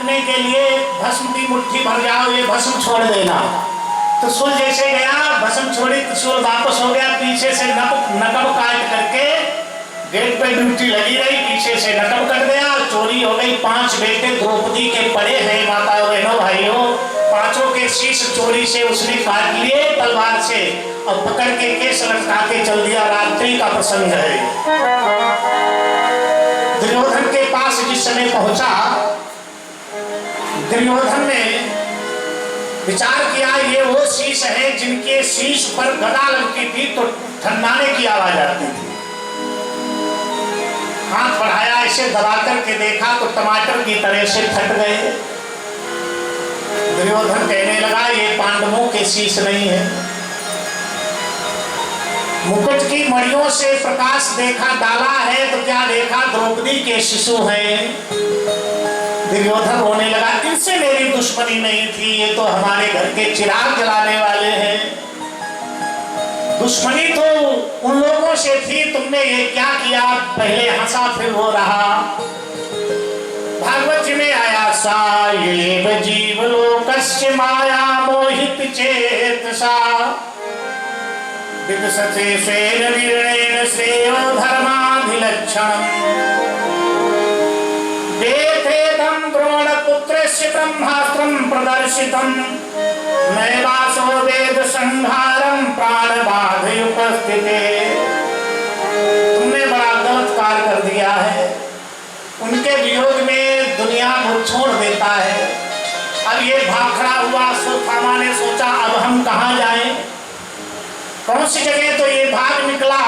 मिटने के लिए भस्म की मुट्ठी भर जाओ, ये भस्म छोड़ देना। त्रिशूल जैसे गया, भस्म छोड़ी, त्रिशूल वापस हो गया, पीछे से नकब काट करके गेट पे ड्यूटी लगी रही, पीछे से नकब कट गया, चोरी हो गई। 5 बेटे द्रौपदी के पड़े हैं माता बहनों भाइयों, 5 के शीश चोरी से उसने काट लिए तलवार से और पकड़ के केस लटका के चल दिया। रात्रि का प्रसंग है। दुर्योधन के पास जिस समय पहुंचा, दुर्योधन ने विचार किया ये वो शीश है जिनके शीश पर गदा लगती थी तो ठंडाने की आवाज आती थी। हाथ बढ़ाया, ऐसे दबा करके देखा तो टमाटर की तरह से फट गए। दुर्योधन कहने लगा ये पांडवों के शीश नहीं है। मुकुट की मणियों से प्रकाश देखा, डाला है तो क्या देखा, द्रौपदी के शिशु हैं। दुर्योधन रोने लगा, इनसे मेरी दुश्मनी नहीं थी, ये तो हमारे घर के चिराग जलाने वाले हैं। दुश्मनी तो उन लोगों से थी, तुमने ये क्या किया। पहले हंसा फिर हो रहा। भागवत में आया सायेव जीवलोकस्य माया मोहित चेतसा विकसते स्वेन वीरेण श्रेयो धर्माभिलक्षणम् वेदेदं द्रोणपुत्रस्य ब्रह्मास्त्रं प्रदर्शितम् नैवासो वेद संहारम प्राणबाधयुपस्थिते। तुमने बड़ा गलत कार्य कर दिया है। उनके वियोग में दुनिया को छोड़ देता है। अब ये भाग खड़ा हुआ, अश्वत्थामा ने सोचा अब हम कहाँ जाएं, कौन सी जगह, तो ये भाग निकला।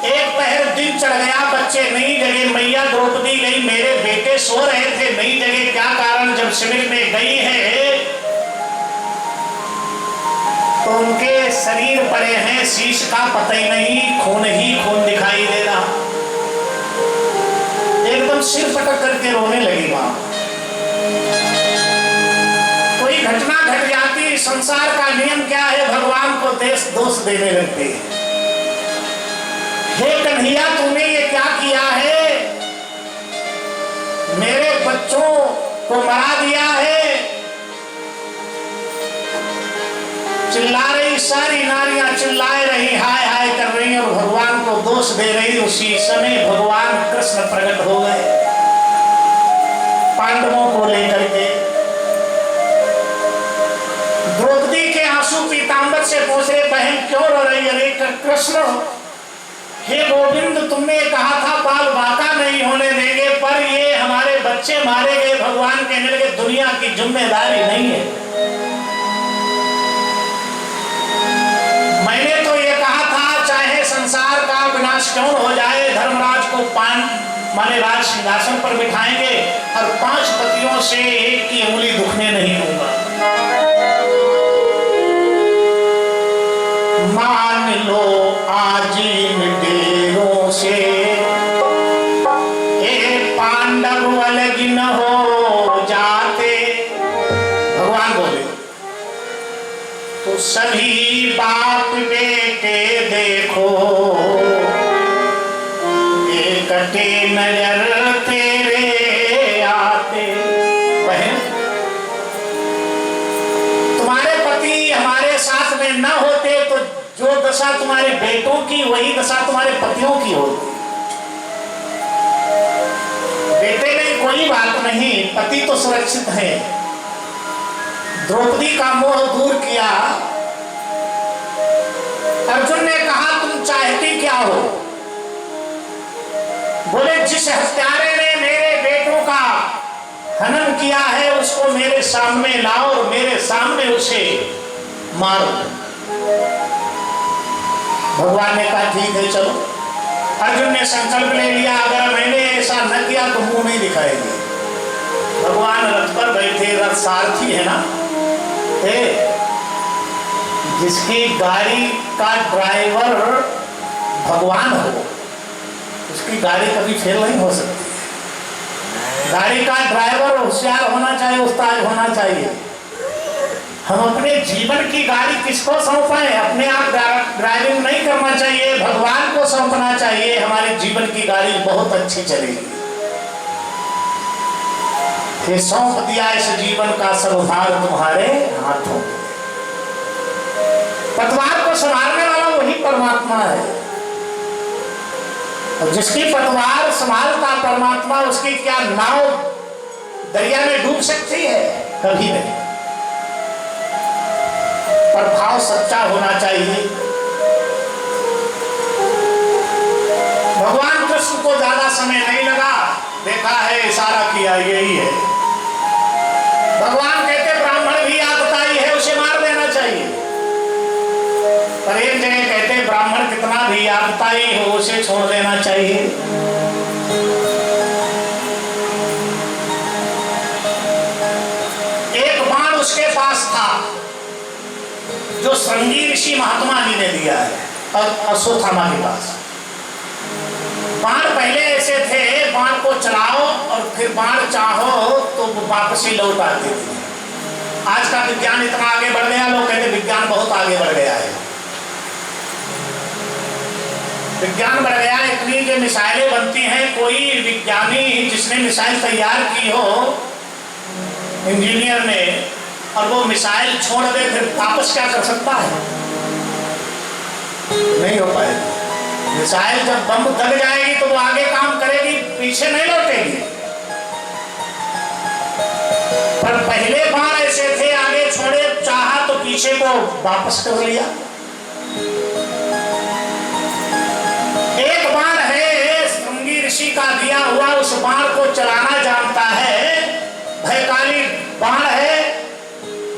एक पहर दिन चढ़ गया, बच्चे नई जगह, मैया द्रौपदी गई, मेरे बेटे सो रहे थे नई जगह, क्या कारण, जब शिविर में गई है तो उनके शरीर पड़े हैं, शीश का पता ही नहीं, खून ही खून दिखाई दे रहा। एकदम सिर पटक करके रोने लगी मां। कोई घटना घट जाती, संसार का नियम क्या है, भगवान को दोष देने लगते हैं। हे कन्हैया तूने ये क्या किया है, मेरे बच्चों को मरा दिया है। चिल्ला रही, सारी नारियां चिल्लाए रही, हाय हाय कर रही और भगवान को दोष दे रही। उसी समय भगवान कृष्ण प्रकट हो गए पांडवों को लेकर के। द्रौपदी के आंसू पीतांबर से पूछ रहे, बहन क्यों रो रही, अरे कृष्ण हे गोविंद तुमने कहा था बाल बाका नहीं होने देंगे, पर ये हमारे बच्चे मारे गए। भगवान कहने लगे दुनिया की जिम्मेदारी नहीं है, मैंने तो ये कहा था चाहे संसार का विनाश क्यों हो जाए, धर्मराज को माने राज सिंहासन पर बिठाएंगे और 5 पतियों से एक की उंगली दुखने नहीं दूंगा। मान लो आज इन डेरों से पांडव अलग न हो जाते, भगवान बोले तो सभी बाप बेटे देखो एकटे नजर तेरे आते। बहन तुम्हारे पति हमारे साथ में न होते तो जो दशा तुम्हारे बेटों की वही दशा तुम्हारे पतियों की होती। बेटे नहीं कोई बात नहीं, पति तो सुरक्षित है। द्रौपदी का मोह दूर किया। अर्जुन ने कहा तुम चाहती क्या हो, बोले जिस हत्यारे ने मेरे बेटों का हनन किया है उसको मेरे सामने लाओ और मेरे सामने उसे मारो। भगवान ने कहा ठीक है चलो। अर्जुन ने संकल्प ले लिया अगर मैंने ऐसा न किया तो मुंह नहीं दिखाएंगे। भगवान रथ पर बैठे, रथ सारथी है ना, जिसकी गाड़ी का ड्राइवर भगवान हो उसकी गाड़ी कभी फेल नहीं हो सकती। गाड़ी का ड्राइवर होशियार होना चाहिए, उस्ताद होना चाहिए। हम अपने जीवन की गाड़ी किसको सौंपें, अपने आप ड्राइविंग नहीं करना चाहिए, भगवान को सौंपना चाहिए। हमारे जीवन की गाड़ी बहुत अच्छी चलेगी। ये सौंप दिया इस जीवन का सब भार तुम्हारे हाथों। पतवार को संभालने वाला वही परमात्मा है, और जिसकी पतवार संभालता परमात्मा, उसकी क्या नाव दरिया में डूब सकती है? कभी नहीं। पर भाव सच्चा होना चाहिए। भगवान कृष्ण को ज्यादा समय नहीं लगा, देखा है, इशारा किया, यही है। भगवान कहते ब्राह्मण भी आतताई है, उसे मार देना चाहिए। पर एक जगह कहते ब्राह्मण कितना भी आतताई हो, उसे छोड़ देना चाहिए। एक बाण उसके पास था जो श्रृंगी ऋषि महात्मा जी ने दिया है, और अश्वत्थामा के पास। बाण पहले ऐसे थे, बाण को चलाओ और फिर बाण चाहो तो वापस ही लौट आते थे। आज का विज्ञान इतना आगे बढ़ गया, लोग कहते विज्ञान बहुत आगे बढ़ गया है। विज्ञान बढ़ गया, इतनी जो मिसाइलें बनती हैं, कोई विज्ञानी जिसने मिसाइल तैयार की हो, इंजीनियर ने, और वो मिसाइल छोड़ दे, फिर वापस क्या कर सकता है? नहीं हो पाएगा। मिसाइल जब बम दग जाएगी तो वो आगे काम करेगी, पीछे नहीं लौटेगी। पर पहले बाण ऐसे थे, आगे छोड़े, चाहा तो पीछे को वापस कर लिया। एक बाण है श्रृंगी ऋषि का दिया हुआ, उस बाण को चलाना जानता है, भयकारी बाण है,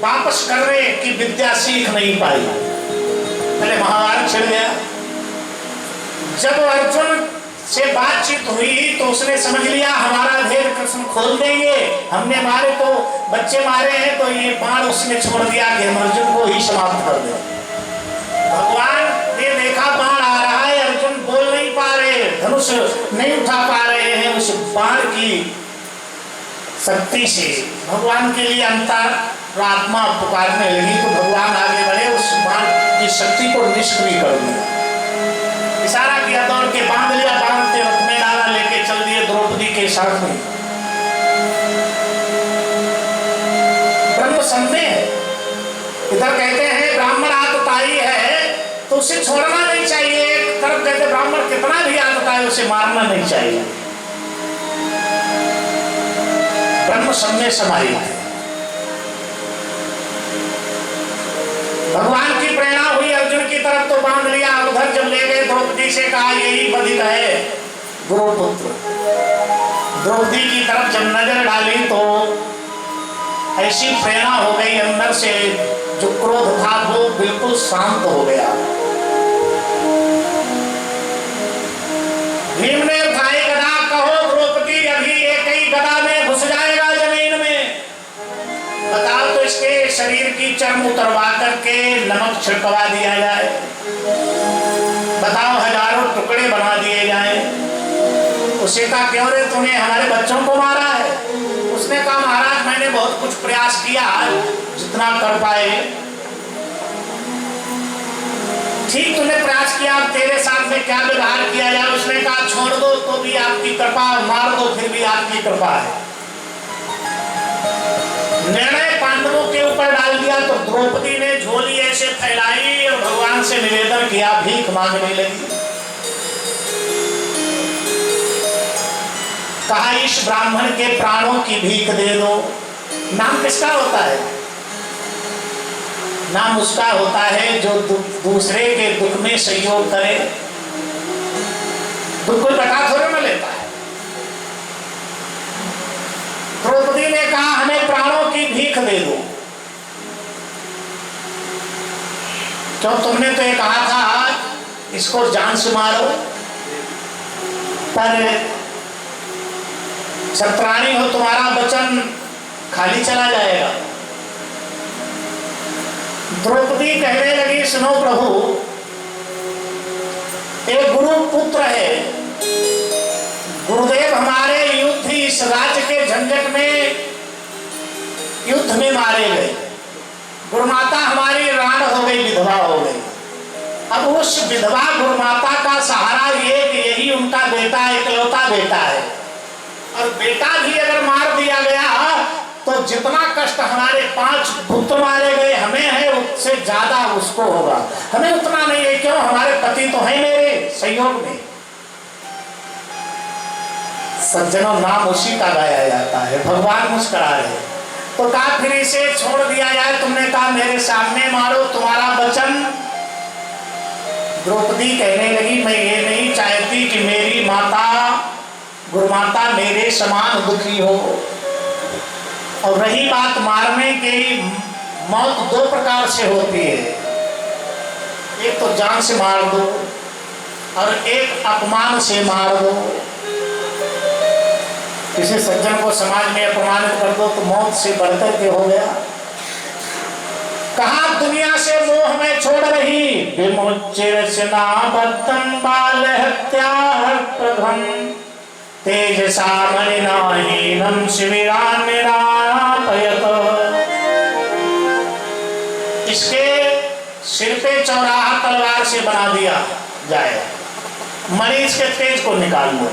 वापस करने की विद्या सीख नहीं पाई। पहले महाभारत छिड़ गया। जब अर्जुन से बातचीत हुई तो उसने समझ लिया हमारा भेद कृष्ण खोल देंगे, हमने मारे तो बच्चे मारे हैं, तो ये बाण उसने छोड़ दिया कि हम अर्जुन को ही समाप्त कर दें। भगवान ने देखा बाण आ रहा है, अर्जुन बोल नहीं पा रहे, धनुष नहीं उठा पा रहे हैं, उस बाण की शक्ति से भगवान के लिए अंतरात्मा पुकारने लगी, तो भगवान आगे बढ़े, उस बाण की शक्ति को निष्क्रिय कर दिया। इशारा किया, दौड़ के बांध लिया, बांध के रथ में डाला, लेके चल दिए द्रौपदी के साथ में। ब्रह्म सम्य है। इधर कहते हैं ब्राह्मण आतताई है तो उसे छोड़ना नहीं चाहिए, एक तरफ कहते ब्राह्मण कितना भी आतताई है उसे मारना नहीं चाहिए। ब्रह्म सम्य समाहित है। भगवान की प्रेरणा हुई अर्जुन की तरफ तो बांध लिया, उधर जब ले गए द्रौपदी से कहा यही बधिक है गुरुपुत्र। द्रौपदी की तरफ जब नजर डाली तो ऐसी प्रेरणा हो गई अंदर से, जो क्रोध था वो बिल्कुल शांत हो गया। भीम ने उठाई गदा, कहो द्रौपदी अभी एक ही गदा में घुस जाएगा जमीन में, बताओ तो इसके शरीर की चर्म उतरवा करके नमक छिड़कवा दिया जाए, बताओ हजारों टुकड़े बना दिए जाए। उसे कहा क्यों रे तूने हमारे बच्चों को मारा है? उसने कहा महाराज मैंने बहुत कुछ प्रयास किया, जितना कर पाए। ठीक तूने प्रयास किया, अब तेरे साथ में क्या व्यवहार किया जाए? उसने कहा छोड़ दो तो भी आपकी कृपा, मार दो फिर भी आपकी कृपा है। निर्णय पांडवों के ऊपर डाल दिया तो द्रौपदी ने झोली ऐसे फैलाई और भगवान से निवेदन किया, भीख मांगने लगी। कहा इस ब्राह्मण के प्राणों की भीख दे दो। नाम किसका होता है? नाम उसका होता है जो दूसरे के दुख में सहयोग करे। दुख कोई बता थोड़े में लेता है। द्रौपदी ने कहा हमें प्राणों की भीख दे दो। क्यों? तुमने तो ये कहा था इसको जान से मारो, पर सत्राणी हो, तुम्हारा वचन खाली चला जाएगा। द्रौपदी कहने लगी सुनो प्रभु, एक गुरु पुत्र है, गुरुदेव हमारे युद्ध इस राज्य के झंझट में युद्ध में मारे गए, गुरुमाता हमारी राण हो गई, विधवा हो गई। अब उस विधवा गुरुमाता का सहारा ये कि यही उनका बेटा, इकलौता बेटा है, और बेटा भी अगर मार दिया गया जितना कष्ट हमारे 5 पुत्र मारे गए हमें है, उससे ज्यादा उसको होगा। हमें उतना नहीं है, क्यों? हमारे पति तो है मेरे संयोग में। सज्जनों, नाम उसी का गाया जाता है। भगवान मुस्कुरा रहे। तो कहा फिर इसे छोड़ दिया जाए। तुमने कहा मेरे सामने मारो, तुम्हारा वचन। द्रौपदी कहने लगी, मैं ये नहीं चाहती कि मेरी माता गुरुमाता मेरे समान दुखी हो। और रही बात मारने की, मौत 2 प्रकार से होती है। एक तो जान से मार दो और एक अपमान से मार दो। किसी सज्जन को समाज में अपमानित कर दो तो मौत से बढ़कर के हो गया। कहा दुनिया से मोह में छोड़ रही, विमुचिरचना बद्धं बाल हत्या प्रभम तेजसा मलिनाहीनं शिविरान् निरापयत। इसके सिर पे चौराहा तलवार से बना दिया जाए, मरीज के तेज को निकाल लो।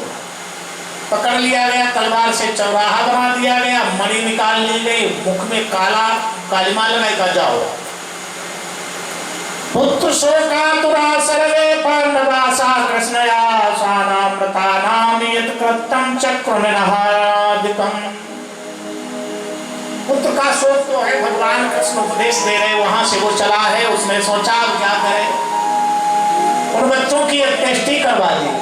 पकड़ लिया गया, तलवार से चौराहा बना दिया गया, मणि निकाल ली गई, मुख में कालिमा लगाई का जाओ। पुत्र शोकातुरा सर्वे पांडवासा कृष्णया स्वानामृतानाम यत् कृतं चक्रमिनहादिकम्। पुत्र का शोक तो है, भगवान कृष्ण उपदेश दे रहे, वहां से वो चला है। उसने सोचा अब क्या करे, उन बच्चों की अंत्येष्टि करवा दी।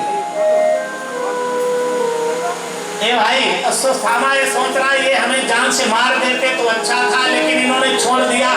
ए भाई, अश्वत्थामा ये सोच रहा है ये हमें जान से मार देते तो अच्छा था, लेकिन इन्होंने छोड़ दिया,